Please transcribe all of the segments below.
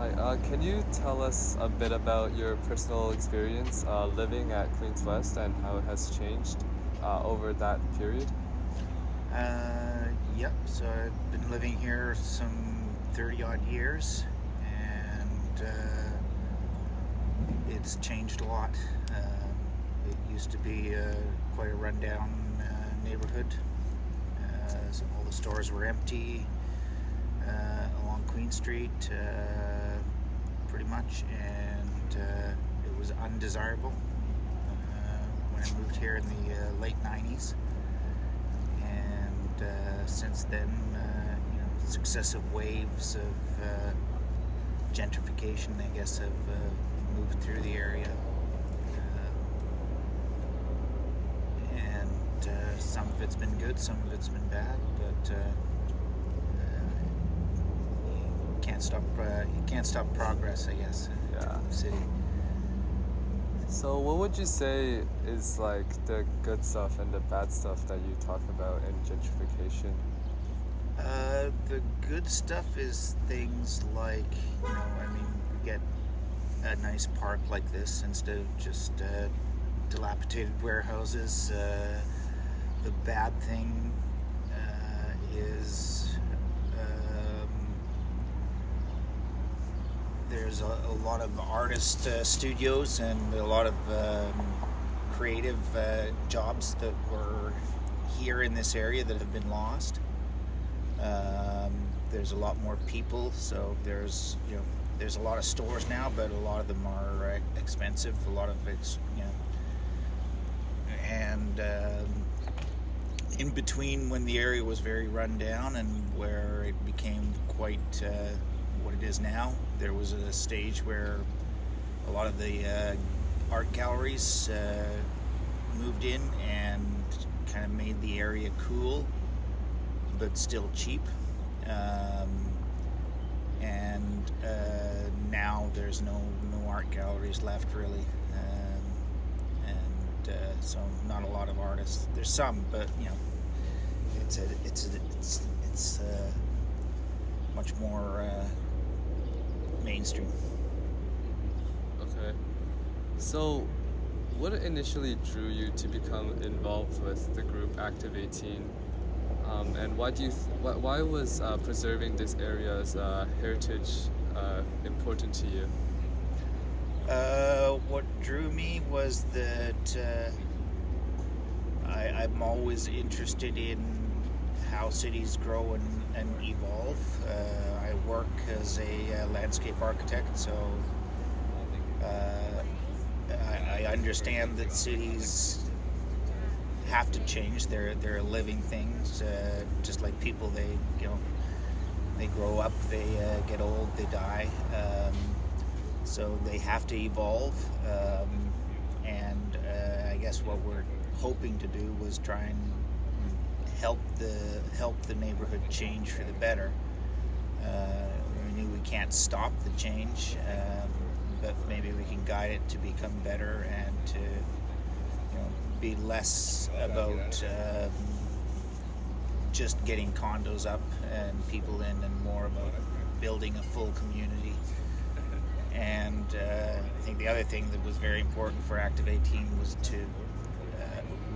Hi, can you tell us a bit about your personal experience living at Queens West and how it has changed over that period? Yep, so I've been living here some 30 odd years, and it's changed a lot. It used to be quite a rundown neighborhood. So all the stores were empty along Queen Street, pretty much, and it was undesirable when I moved here in the late 90s. And since then, successive waves of gentrification, I guess, have moved through the area, and some of it's been good, some of it's been bad, but you can't stop progress, I guess, Yeah. in the city. So, what would you say is like the good stuff and the bad stuff that you talk about in gentrification? The good stuff is things like, we get a nice park like this instead of just dilapidated warehouses. The bad thing is there's a lot of artist studios and a lot of creative jobs that were here in this area that have been lost. There's a lot more people, so there's a lot of stores now, but a lot of them are expensive. A lot of it's and in between when the area was very run down and where it became quite what it is now, there was a stage where a lot of the art galleries moved in and kind of made the area cool but still cheap, and now there's no art galleries left really, and so not a lot of artists. There's some, but it's much more mainstream. Okay. So, what initially drew you to become involved with the group Active 18? And why was preserving this area's heritage important to you? What drew me was that I'm always interested in how cities grow and evolve. I work as a landscape architect, so I understand that cities have to change. They're living things, just like people. They grow up, they get old, they die. So they have to evolve, and I guess what we're hoping to do was try and help the neighborhood change for the better. We knew we can't stop the change, but maybe we can guide it to become better and to be less about just getting condos up and people in, and more about building a full community. And I think the other thing that was very important for Active 18 was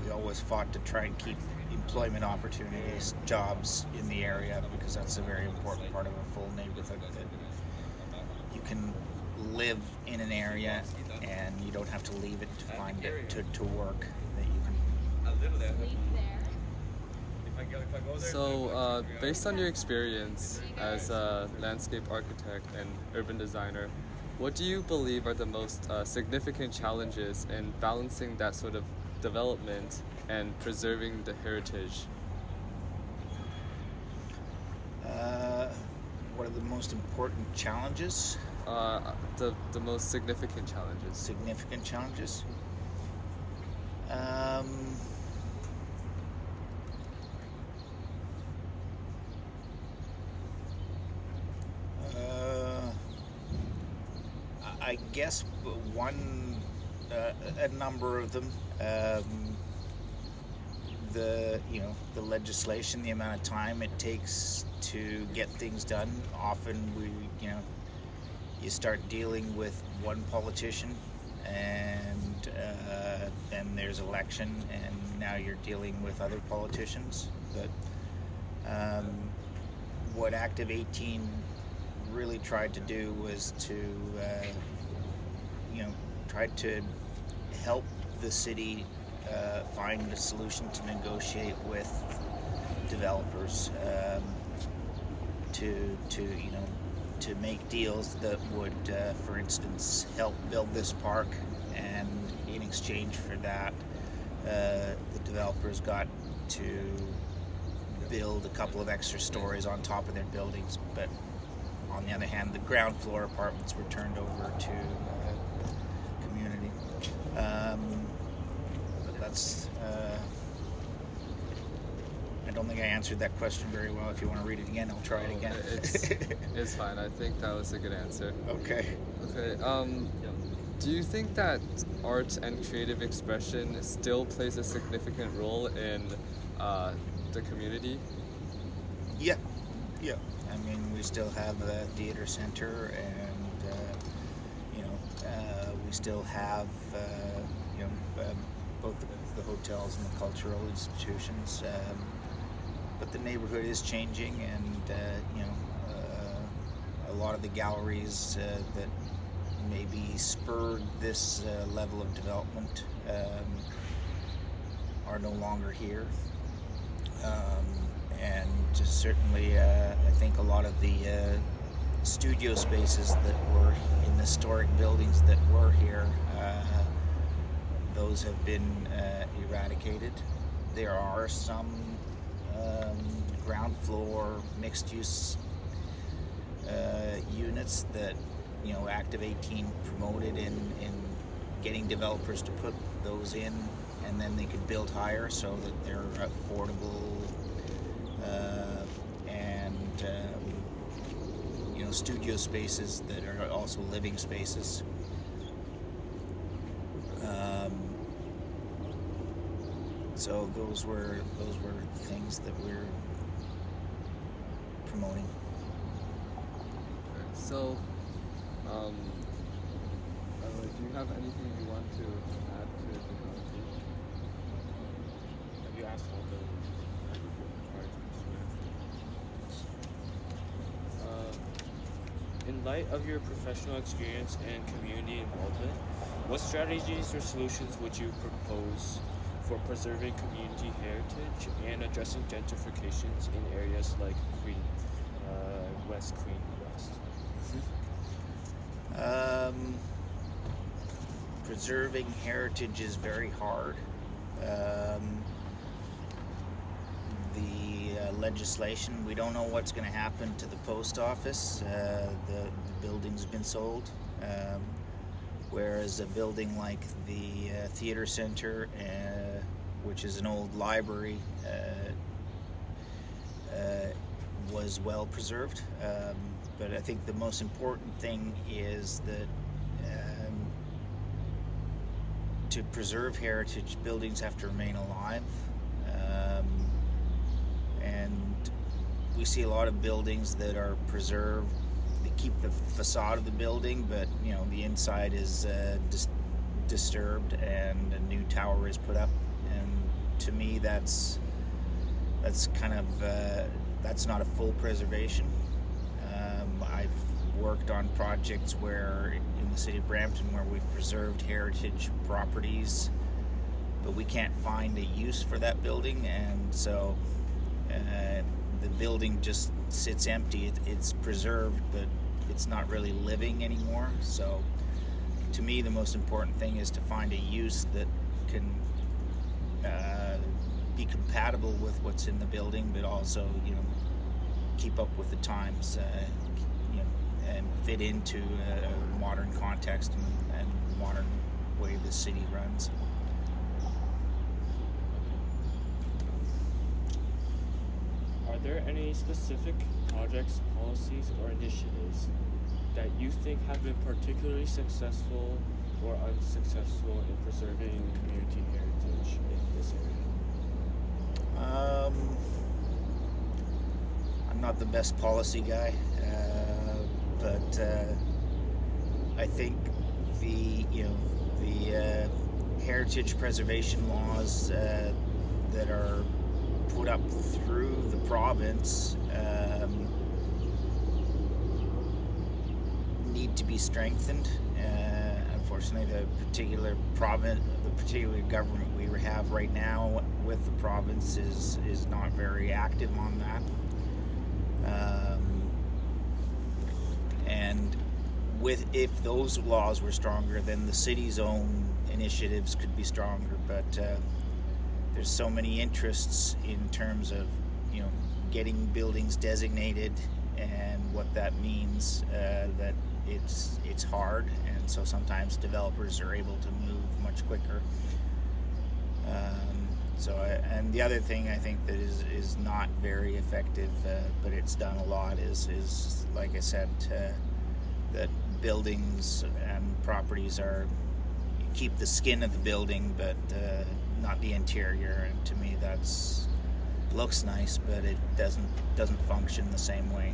we always fought to try and keep employment opportunities, jobs in the area, because that's a very important part of a full neighborhood, that you can live in an area and you don't have to leave it to find it to work, that you can. So, based on your experience as a landscape architect and urban designer, what do you believe are the most significant challenges in balancing that sort of development and preserving the heritage? What are the most important challenges? The most significant challenges. Significant challenges? I guess a number of them. The legislation, the amount of time it takes to get things done. Often you start dealing with one politician, and then there's election, and now you're dealing with other politicians. But what Active 18 really tried to do was to, try to help the city find a solution to negotiate with developers, to make deals that would, for instance, help build this park, and in exchange for that, the developers got to build a couple of extra stories on top of their buildings. But on the other hand, the ground floor apartments were turned over to community. But that's. I don't think I answered that question very well. If you want to read it again, I'll try it again. It's fine. I think that was a good answer. Okay. Okay. Do you think that art and creative expression still plays a significant role in the community? Yeah. I mean, we still have the theater center, and we still have both the hotels and the cultural institutions. But the neighborhood is changing, and a lot of the galleries that maybe spurred this level of development are no longer here. And just certainly, I think a lot of the studio spaces that were in the historic buildings that were here, those have been eradicated. There are some ground floor mixed-use units that Active 18 promoted in getting developers to put those in, and then they could build higher so that they're affordable, and studio spaces that are also living spaces. So those were things that we're promoting. So, do you have anything you want to add to the conversation? Have you asked all the in light of your professional experience and community involvement, what strategies or solutions would you propose for preserving community heritage and addressing gentrifications in areas like West Queen West? Preserving heritage is very hard. The legislation, we don't know what's going to happen to the post office. The building's been sold. Whereas a building like the theater center, which is an old library, was well preserved. But I think the most important thing is that to preserve heritage, buildings have to remain alive. And we see a lot of buildings that are preserved. They keep the facade of the building, but the inside is disturbed, and a new tower is put up. And to me, that's kind of that's not a full preservation. I've worked on projects where in the city of Brampton where we've preserved heritage properties, but we can't find a use for that building, and so the building just sits empty. It's preserved, but it's not really living anymore. So to me, the most important thing is to find a use that can be compatible with what's in the building, but also keep up with the times, and fit into a modern context and modern way the city runs. Are there any specific projects, policies, or initiatives that you think have been particularly successful or unsuccessful in preserving community heritage in this area? I'm not the best policy guy, but I think the heritage preservation laws that are put up through the province need to be strengthened. Unfortunately, the particular government we have right now with the province is not very active on that. And if those laws were stronger, then the city's own initiatives could be stronger. But there's so many interests in terms of getting buildings designated and what that means that it's hard, and so sometimes developers are able to move much quicker. And the other thing I think that is not very effective, but it's done a lot, is like I said, that buildings and properties keep the skin of the building, but not the interior. And to me, that's looks nice, but it doesn't function the same way.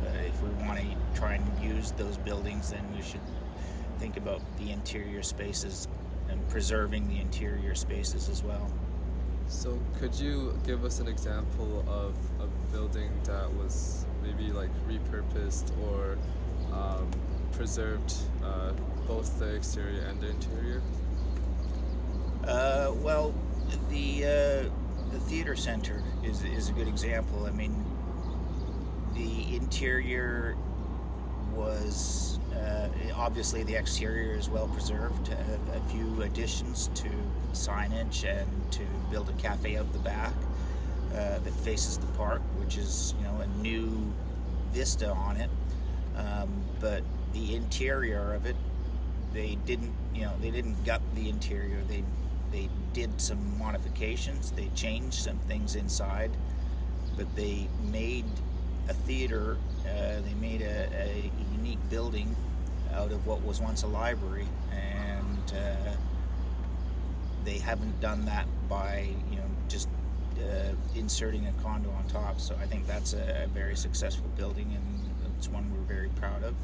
But if we want to try and use those buildings, then we should think about the interior spaces and preserving the interior spaces as well. So could you give us an example of a building that was maybe like repurposed or preserved, both the exterior and the interior? Well, the theater center is a good example. I mean, the interior was obviously the exterior is well preserved. A few additions to signage and to build a cafe out the back that faces the park, which is a new vista on it. But the interior of it, they didn't gut the interior. They did some modifications. They changed some things inside, but they made a theater. They made a unique building out of what was once a library, and they haven't done that by just inserting a condo on top. So I think that's a very successful building, and it's one we're very proud of.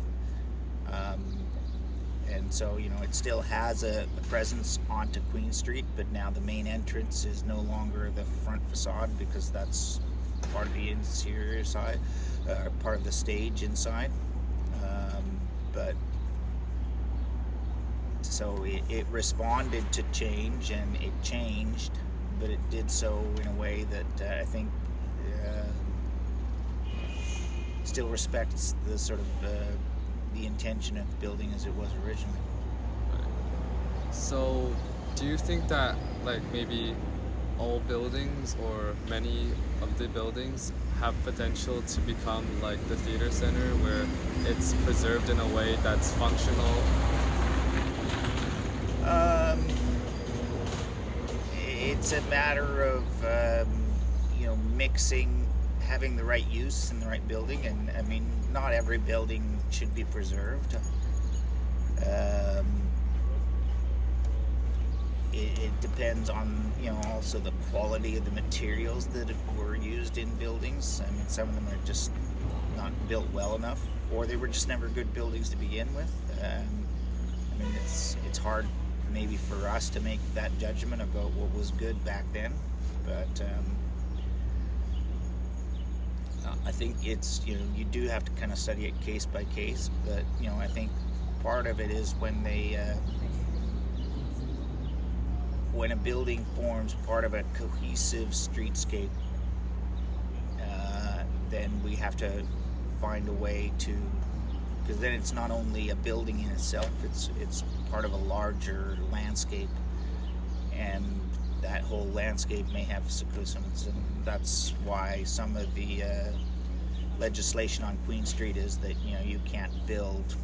And so it still has a presence onto Queen Street, but now the main entrance is no longer the front facade, because that's part of the interior side, part of the stage inside. But so it responded to change, and it changed, but it did so in a way that I think still respects the sort of the intention of the building as it was originally. So do you think that like maybe all buildings or many of the buildings have potential to become like the theater center, where it's preserved in a way that's functional? It's a matter of mixing, having the right use in the right building, and I mean, not every building should be preserved. It depends on also the quality of the materials that were used in buildings. I mean, some of them are just not built well enough, or they were just never good buildings to begin with. I mean, it's hard maybe for us to make that judgment about what was good back then, but I think it's you do have to kind of study it case by case. But I think part of it is when a building forms part of a cohesive streetscape, then we have to find a way to, because then it's not only a building in itself, it's part of a larger landscape, and that whole landscape may have seclusions, and that's why some of the legislation on Queen Street is that you can't build.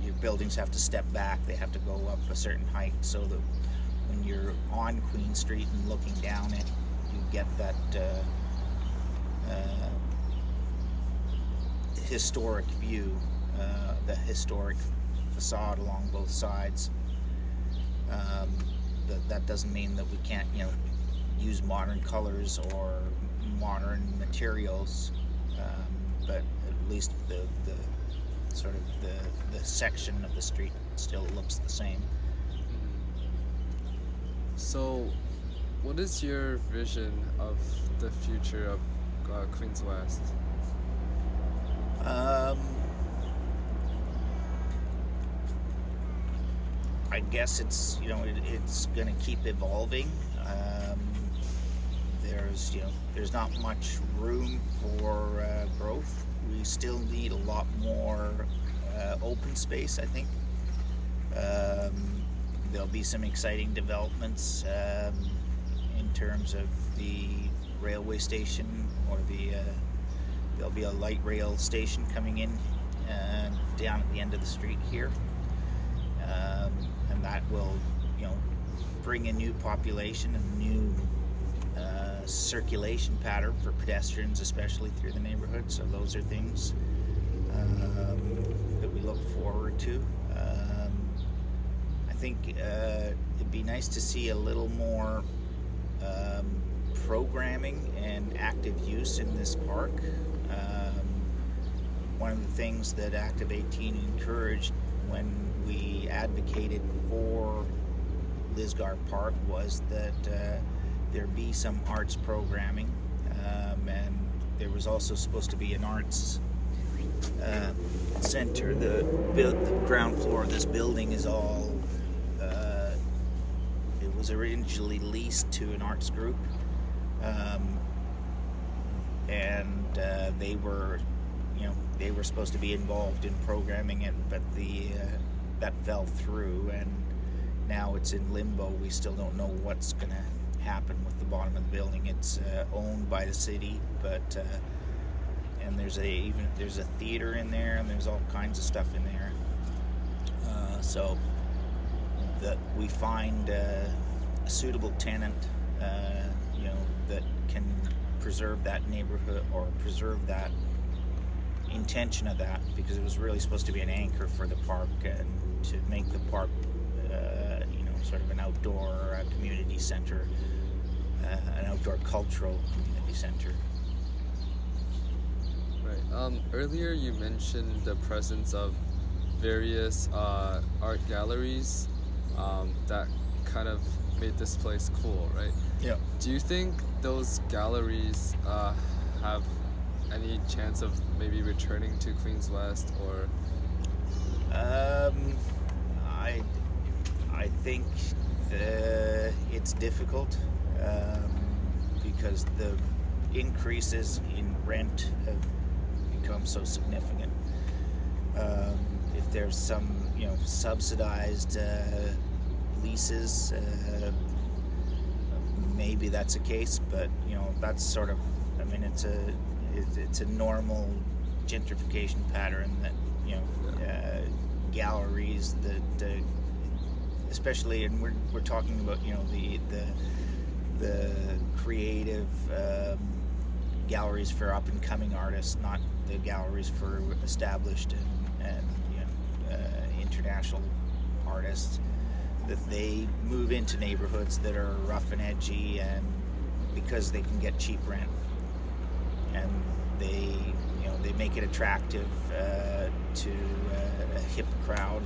Your buildings have to step back; they have to go up a certain height, so that when you're on Queen Street and looking down it, you get that historic view, the historic facade along both sides. That doesn't mean that we can't, use modern colors or modern materials. but at least the sort of the section of the street still looks the same. So, what is your vision of the future of Queens West? I guess it's it's going to keep evolving. There's not much room for growth. We still need a lot more open space, I think. There'll be some exciting developments in terms of the railway station, or there'll be a light rail station coming in down at the end of the street here, and that will bring a new population, a new circulation pattern for pedestrians, especially through the neighborhood. So those are things that we look forward to. I think it'd be nice to see a little more programming and active use in this park. One of the things that Active 18 encouraged when we advocated for Lisgar Park was that there be some arts programming, and there was also supposed to be an arts center. The ground floor of this building is all it was originally leased to an arts group, and they were supposed to be involved in programming it, but that fell through, and now it's in limbo. We still don't know what's going to happen with the bottom of the building. It's owned by the city, but and there's a theater in there, and there's all kinds of stuff in there. So that we find a suitable tenant, that can preserve that neighborhood or preserve that intention of that, because it was really supposed to be an anchor for the park and to make the park sort of an outdoor community center, an outdoor cultural community center. Right. Earlier you mentioned the presence of various art galleries that kind of made this place cool, right? Yeah. Do you think those galleries have any chance of maybe returning to Queens West, or? I think it's difficult because the increases in rent have become so significant. If there's some subsidized leases, maybe that's a case, but that's sort of, it's a normal gentrification pattern that galleries that especially, and we're talking about the creative galleries for up and coming artists, not the galleries for established and international artists, that they move into neighborhoods that are rough and edgy, and because they can get cheap rent, and they make it attractive to a hip crowd,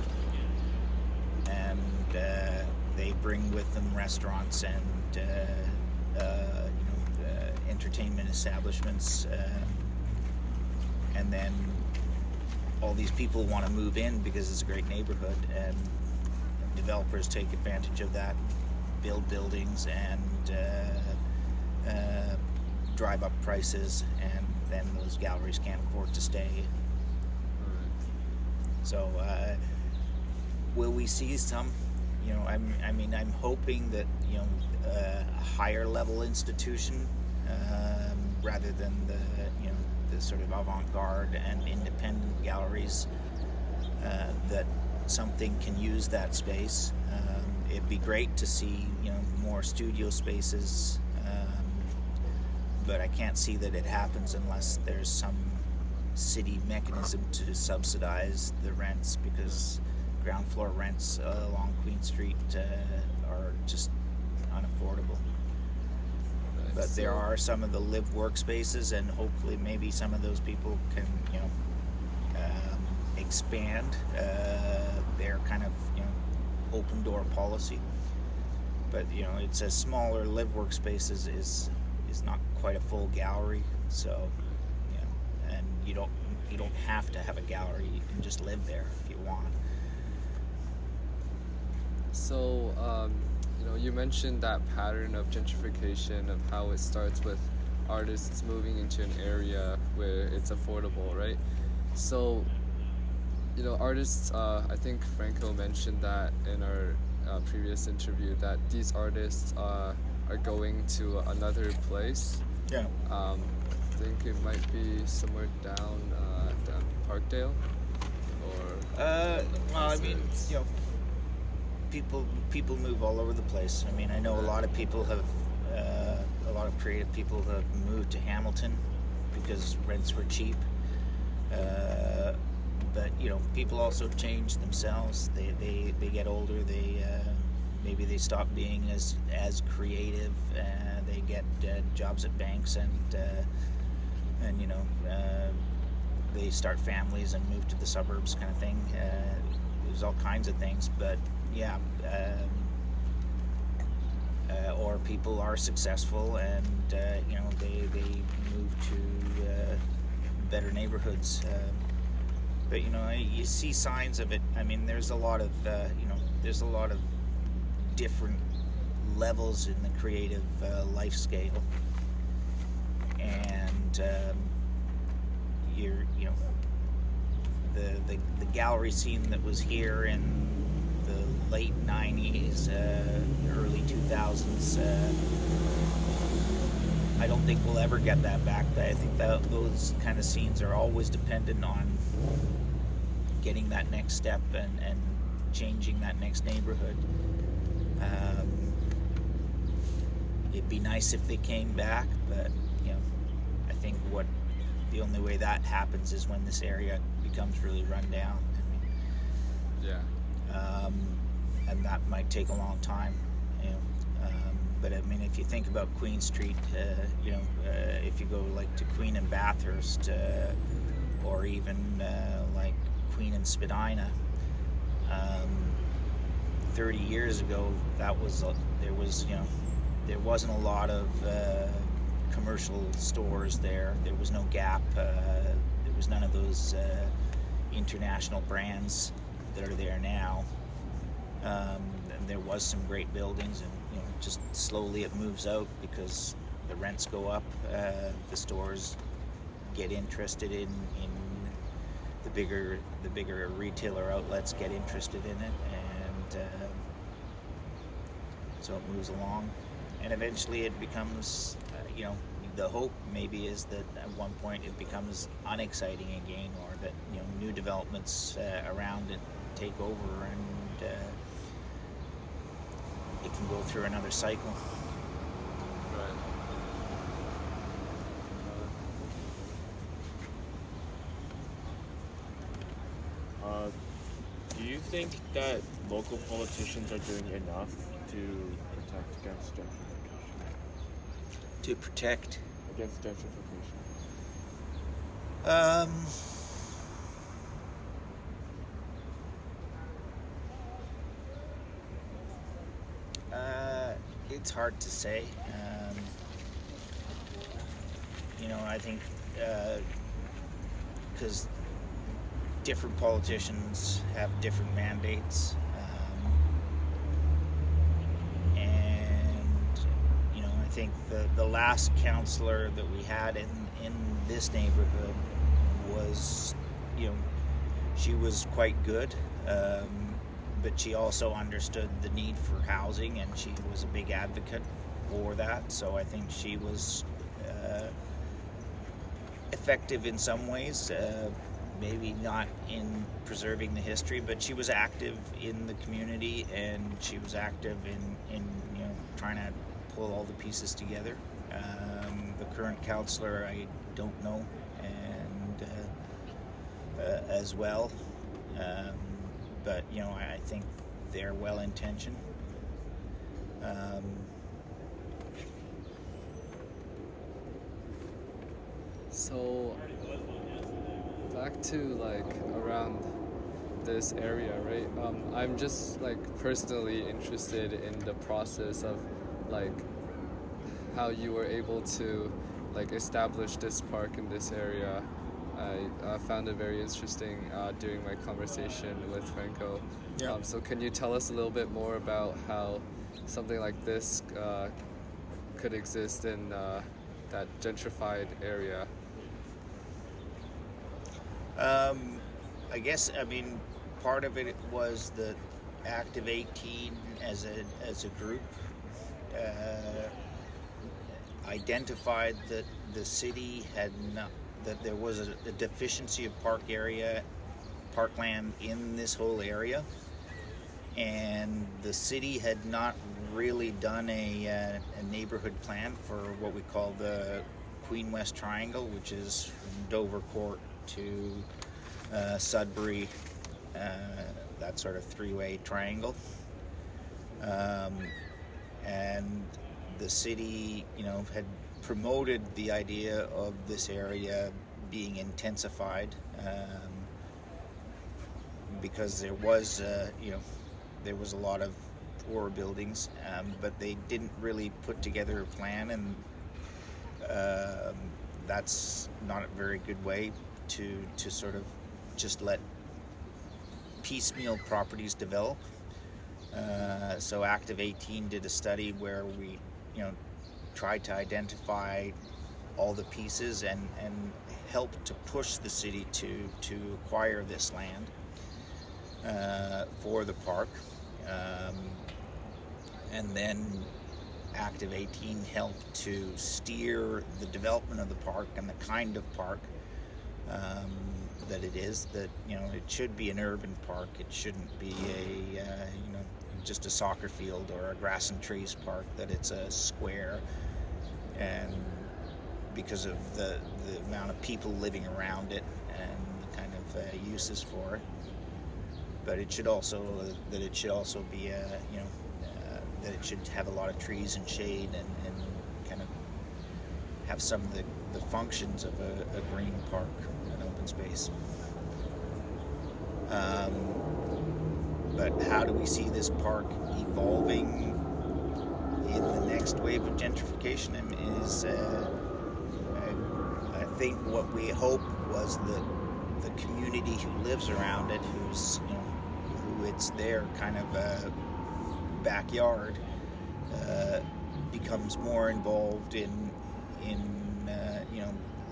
and they bring with them restaurants and entertainment establishments, and then all these people want to move in because it's a great neighborhood, and developers take advantage of that, build buildings, and drive up prices, and then those galleries can't afford to stay. So will we see some? I'm hoping that a higher level institution, rather than the sort of avant-garde and independent galleries, that something can use that space. It'd be great to see more studio spaces, but I can't see that it happens unless there's some city mechanism to subsidize the rents, because ground floor rents along Queen Street are just unaffordable. Right. But there So- are some of the live workspaces, and hopefully maybe some of those people can, expand their kind of, open door policy. But it's a smaller live workspace is not quite a full gallery, so and you don't have to have a gallery. You can just live there if you want. So, you mentioned that pattern of gentrification, of how it starts with artists moving into an area where it's affordable, right? So, artists, I think Franco mentioned that in our previous interview, that these artists are going to another place. Yeah. I think it might be somewhere down Parkdale, or Well, I is mean, it- people move all over the place. I mean, I know a lot of people have, a lot of creative people have moved to Hamilton because rents were cheap. But people also change themselves. They get older. Maybe they stop being as creative. They get jobs at banks, and they start families and move to the suburbs, kind of thing. There's all kinds of things, but yeah. Or people are successful, and they move to better neighborhoods. But you see signs of it. I mean, there's a lot of different levels in the creative life scale, and the gallery scene that was here in the late 90s, early 2000s. I don't think we'll ever get that back. But I think that those kind of scenes are always dependent on getting that next step and changing that next neighborhood. It'd be nice if they came back, but I think the only way that happens is when this area becomes really run down. yeah. And that might take a long time. But I mean, if you think about Queen Street, if you go like to Queen and Bathurst, or even like Queen and Spadina, 30 years ago, there wasn't a lot of commercial stores there. There was no Gap. There was none of those international brands that are there now. And there was some great buildings, and just slowly it moves out because the rents go up. The stores get interested in the bigger retailer outlets get interested in it, and so it moves along, and eventually it becomes the hope maybe is that at one point it becomes unexciting again, or that new developments around it take over, and it can go through another cycle. Right. Do you think that local politicians are doing enough to protect against gentrification? To protect Against gentrification. It's hard to say. I think because different politicians have different mandates, and I think the last councillor that we had in this neighborhood was, she was quite good. But she also understood the need for housing, and she was a big advocate for that. So I think she was effective in some ways, maybe not in preserving the history, but she was active in the community, and she was active in trying to pull all the pieces together. The current councillor, I don't know, and as well. But I think they're well intentioned. So back to like around this area, right? I'm just like personally interested in the process of like how you were able to like establish this park in this area. I found it very interesting during my conversation with Franco. Yeah. So can you tell us a little bit more about how something like this could exist in that gentrified area? I guess, I mean, part of it was the Active 18 as a group identified that the city had not, that there was a deficiency of parkland in this whole area, and the city had not really done a neighborhood plan for what we call the Queen West Triangle, which is from Dover Court to Sudbury, that sort of three-way triangle. And the city, had promoted the idea of this area being intensified, because there was a lot of poor buildings, but they didn't really put together a plan, and that's not a very good way to sort of just let piecemeal properties develop. So Active 18 did a study where we, tried to identify all the pieces and help to push the city to acquire this land for the park. And then Active 18 helped to steer the development of the park and the kind of park that it is. That it should be an urban park. It shouldn't be just a soccer field or a grass and trees park. That it's a square, and because of the amount of people living around it and the kind of uses for it. But it should also be that it should have a lot of trees and shade and kind of have some of the functions of a green park, an open space. But how do we see this park evolving in the next wave of gentrification? I think what we hope was that the community who lives around it, who it's their kind of backyard, becomes more involved in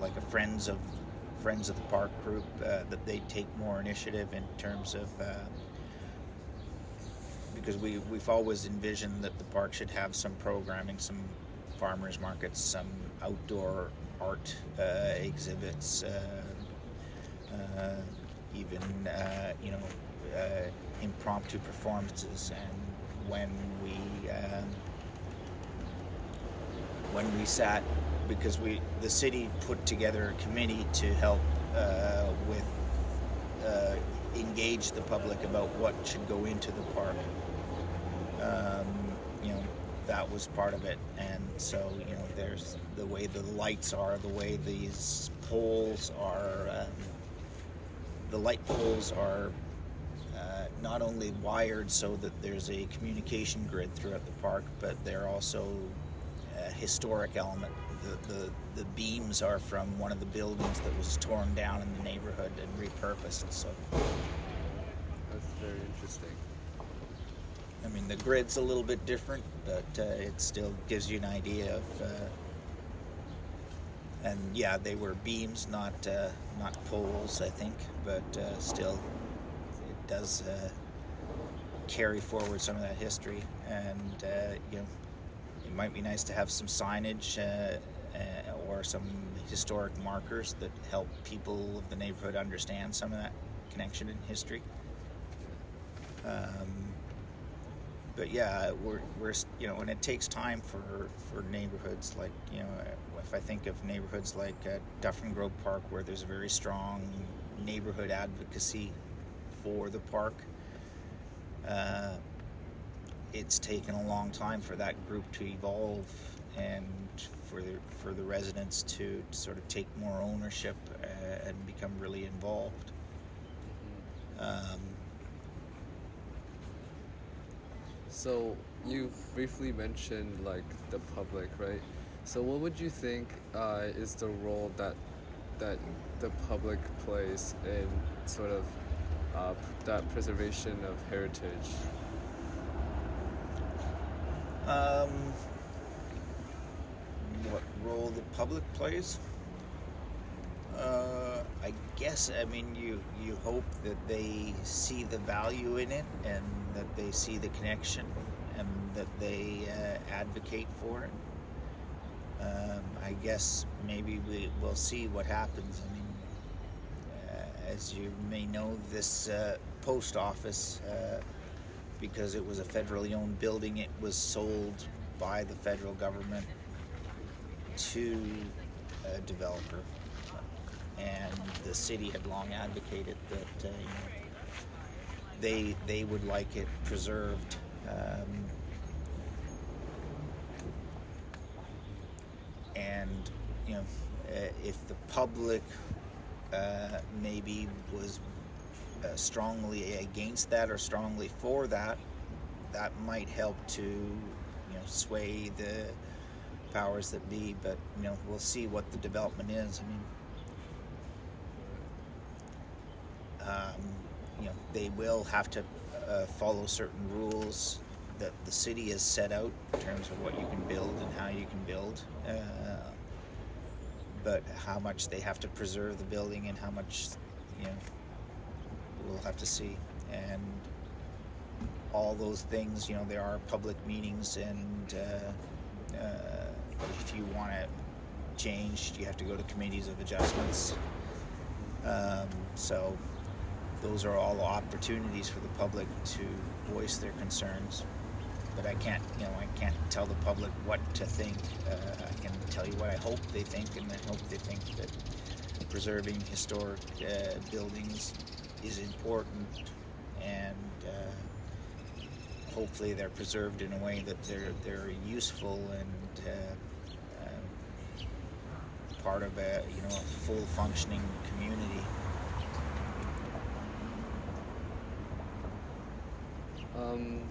like a friends of the park group, that they take more initiative in terms of because we've always envisioned that the park should have some programming, some farmers markets, some outdoor art exhibits, even impromptu performances. And when we sat, because the city put together a committee to help with engage the public about what should go into the park. That was part of it, and so there's the way the lights are, the way these poles are. The light poles are not only wired so that there's a communication grid throughout the park, but they're also a historic element. The beams are from one of the buildings that was torn down in the neighborhood and repurposed. So That's very interesting. I mean, the grid's a little bit different, but it still gives you an idea of. And yeah, they were beams, not poles, I think, but still, it does carry forward some of that history. And it might be nice to have some signage or some historic markers that help people of the neighborhood understand some of that connection in history. But yeah, we're and it takes time for neighborhoods like, if I think of neighborhoods like Dufferin Grove Park, where there's a very strong neighborhood advocacy for the park, it's taken a long time for that group to evolve and for the residents to sort of take more ownership and become really involved. So you've briefly mentioned like the public, right? So what would you think is the role that the public plays in sort of that preservation of heritage? What role the public plays? I guess, I mean, you hope that they see the value in it and that they see the connection and that they advocate for it. I guess maybe we'll see what happens. I mean, as you may know, this post office, because it was a federally owned building, it was sold by the federal government to a developer, and the city had long advocated that they would like it preserved. And if the public maybe was strongly against that or strongly for that, that might help to sway the powers that be. But we'll see what the development is. I mean, they will have to follow certain rules that the city has set out in terms of what you can build and how you can build. But how much they have to preserve the building and how much, we'll have to see. And all those things, there are public meetings, and if you want it changed, you have to go to committees of adjustments. So those are all opportunities for the public to voice their concerns. But I can't tell the public what to think. I can tell you what I hope they think, and I hope they think that preserving historic buildings is important, and hopefully they're preserved in a way that they're useful and part of a full functioning community.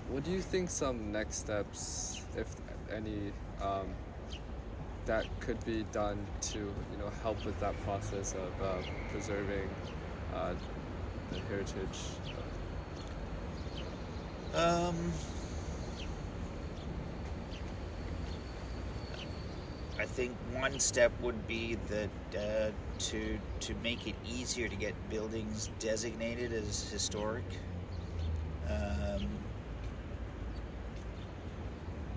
What do you think some next steps, if any, that could be done to help with that process of preserving the heritage? I think one step would be that to make it easier to get buildings designated as historic.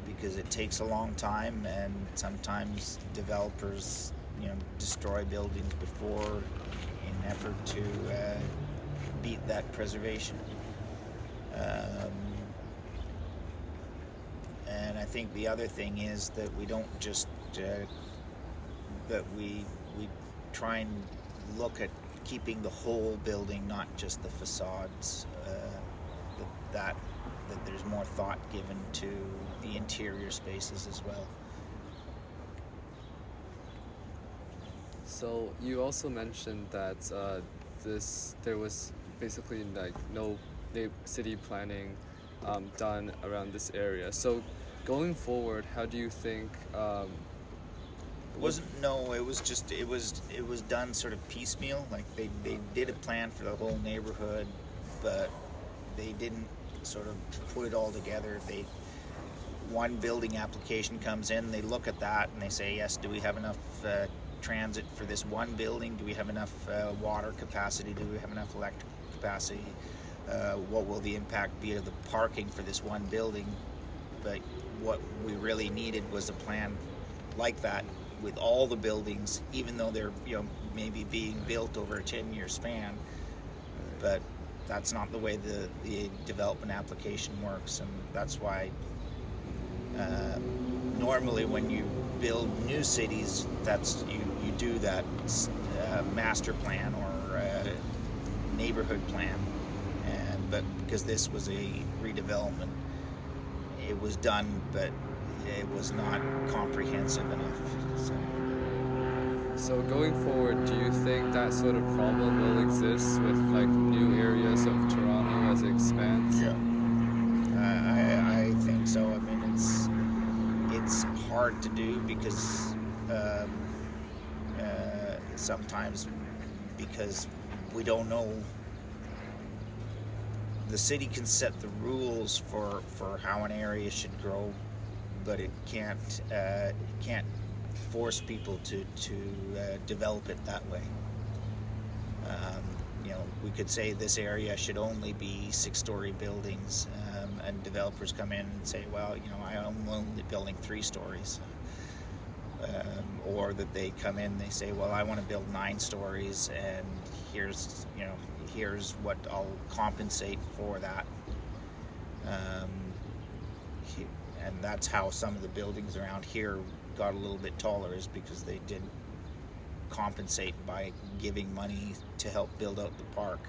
Because it takes a long time, and sometimes developers destroy buildings before in an effort to beat that preservation. And I think the other thing is that we don't just that we try and look at keeping the whole building, not just the facades. That there's more thought given to the interior spaces as well. So you also mentioned that there was basically like no city planning done around this area. So going forward, how do you think? It was done sort of piecemeal. Like they did a plan for the whole neighborhood, but they didn't sort of put it all together. One building application comes in, they look at that and they say, yes, do we have enough transit for this one building? Do we have enough water capacity? Do we have enough electric capacity? What will the impact be of the parking for this one building? But what we really needed was a plan like that with all the buildings, even though they're maybe being built over a 10-year span. But that's not the way the development application works, and that's why normally when you build new cities, you do that master plan or neighborhood plan, but because this was a redevelopment, it was done, but it was not comprehensive enough. So going forward, do you think that sort of problem will exist with like new areas of Toronto as it expands? Yeah. I think so. I mean, it's hard to do because sometimes because we don't know. The city can set the rules for how an area should grow, but it can't force people to develop it that way. We could say this area should only be 6-story buildings, and developers come in and say, well, I'm only building 3 stories. Or that they come in, they say, well, I want to build 9 stories, and here's what I'll compensate for that. And that's how some of the buildings around here got a little bit taller, is because they didn't compensate by giving money to help build out the park,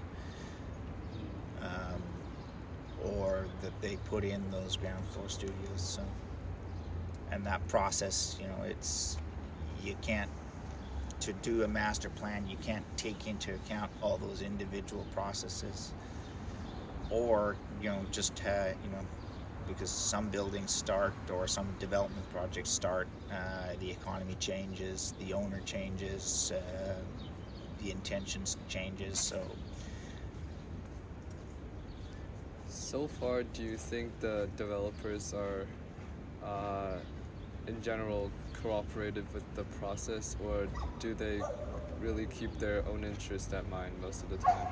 or that they put in those ground floor studios. So, and that process, you can't, to do a master plan, you can't take into account all those individual processes, or because some buildings start, or some development projects start, the economy changes, the owner changes, the intentions changes. So far, do you think the developers are, in general, cooperative with the process, or do they really keep their own interest at mind most of the time?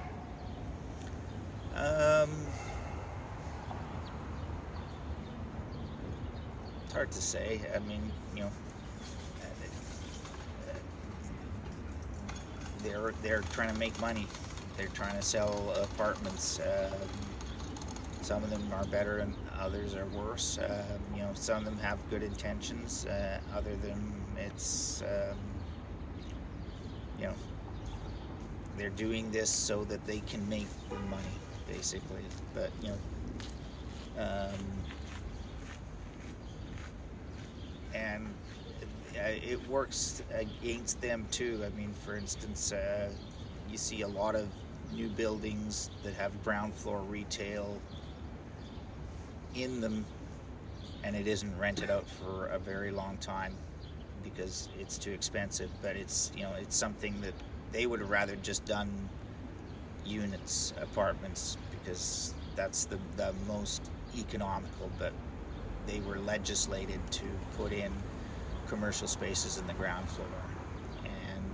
It's hard to say. I mean, they're trying to make money. They're trying to sell apartments. Some of them are better and others are worse. Some of them have good intentions. Other than it's, they're doing this so that they can make the money, basically. But and it works against them too. I mean, for instance, you see a lot of new buildings that have ground floor retail in them, and it isn't rented out for a very long time because it's too expensive. But it's something that they would have rather just done units, apartments, because that's the most economical. But they were legislated to put in commercial spaces in the ground floor, and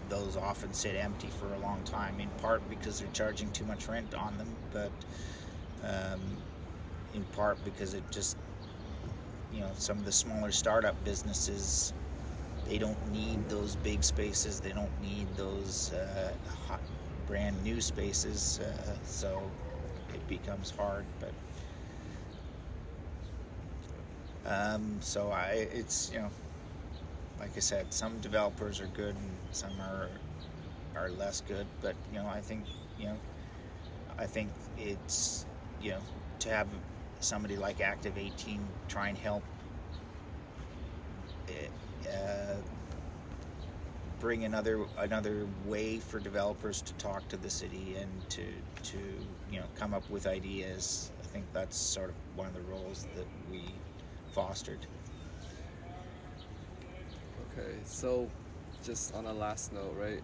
those often sit empty for a long time, in part because they're charging too much rent on them, but in part because it just, some of the smaller startup businesses, they don't need those big spaces, they don't need those hot brand new spaces, so it becomes hard. But it's, like I said, some developers are good and some are less good. But I think it's, to have somebody like Active 18 try and help bring another way for developers to talk to the city and to come up with ideas. I think that's sort of one of the roles that we fostered. Okay, so just on a last note, right?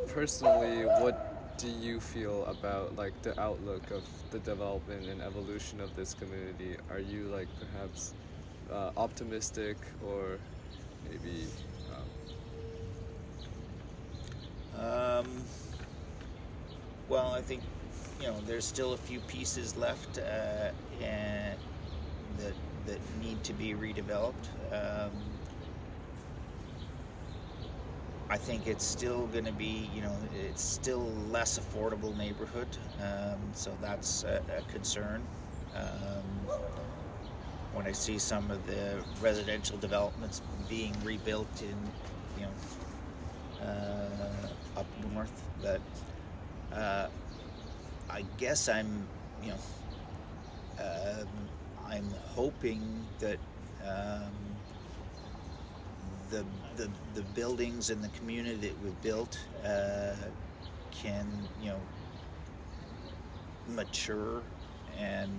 Personally, what do you feel about like the outlook of the development and evolution of this community? Are you like perhaps optimistic, or maybe well, I think there's still a few pieces left and that need to be redeveloped. I think it's still going to be, it's still less affordable neighborhood, so that's a concern. When I see some of the residential developments being rebuilt in, up north, that I guess I'm I'm hoping that um, the buildings and the community that we've built can, mature and,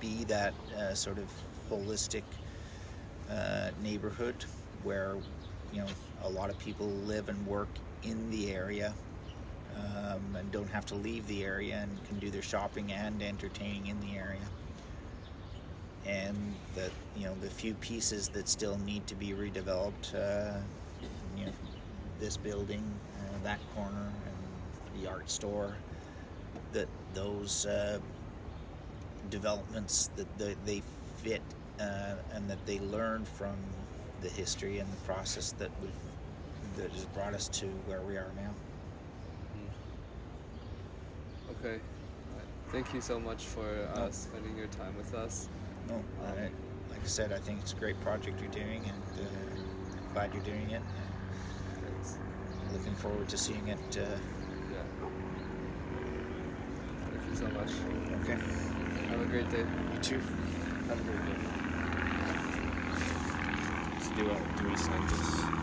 be that sort of holistic neighborhood where, a lot of people live and work in the area, and don't have to leave the area and can do their shopping and entertaining in the area. And that, the few pieces that still need to be redeveloped, this building, that corner, and the art store, that those developments, that they fit, and that they learn from the history and the process that has brought us to where we are now. Okay. Thank you so much for spending your time with us. No, like I said, I think it's a great project you're doing, and glad you're doing it. Thanks. And looking forward to seeing it. Yeah. Thank you so much. Okay. Have a great day. You too. Have a great day. So do we send this?